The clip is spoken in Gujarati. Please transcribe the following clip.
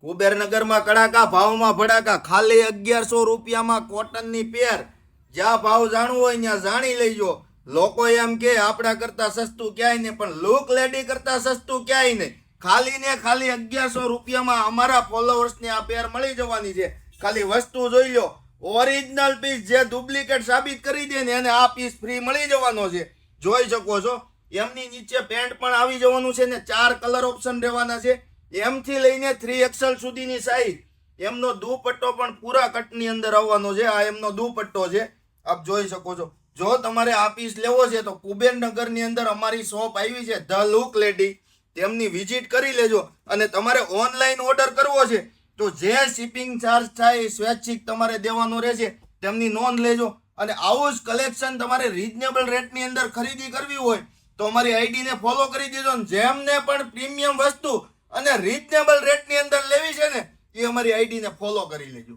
કુબેરનગરમાં કડાકા ભાવમાં ભડાકા ખાલી 1100 રૂપિયામાં કોટનની પેર. જ્યાં ભાવ જાણવું હોય ત્યાં જાણી લેજો. લોકો એમ કે આપણા કરતા સસ્તું ક્યાંય નહીં, પણ લુક લેડી કરતા સસ્તું ક્યાંય નહીં. ખાલી ને ખાલી 1100 રૂપિયામાં અમારા ફોલોવર્સને આ પેર મળી જવાની છે. ખાલી વસ્તુ જોઈ લો. ઓરિજિનલ પીસ જે ડુપ્લિકેટ સાબિત કરી દે ને એને આ પીસ ફ્રી મળી જવાનો છે. જોઈ શકો છો. એમની નીચે પેન્ટ પણ આવી જવાનું છે ને 4 કલર ઓપ્શન રહેવાના છે. એમ થી લઈને 3XL સુધીની સાઈઝ. એમનો દુપટ્ટો પણ પૂરા કટની અંદર આવવાનો છે. આ એમનો દુપટ્ટો છે, આપ જોઈ શકો છો. જો તમારે આ પીસ લેવો છે તો કુબેરનગરની અંદર અમારી શોપ આવી છે ધ લુક લેડી, તેમની વિઝિટ કરી લેજો. અને તમારે ઓનલાઈન ઓર્ડર કરવો છે તો જે શિપિંગ ચાર્જ થાય સ્વૈચ્છિક તમારે દેવાનો રહેશે, તેમની નોંધ લેજો. અને આવું જ કલેક્શન તમારે રીઝનેબલ રેટની અંદર ખરીદી કરવી હોય તો અમારી આઈડીને ફોલો કરી દેજો. જેમને પણ પ્રીમિયમ વસ્તુ અને રીઝનેબલ રેટની અંદર લેવી છે ને એ અમારી આઈડીને ફોલો કરી લેજો.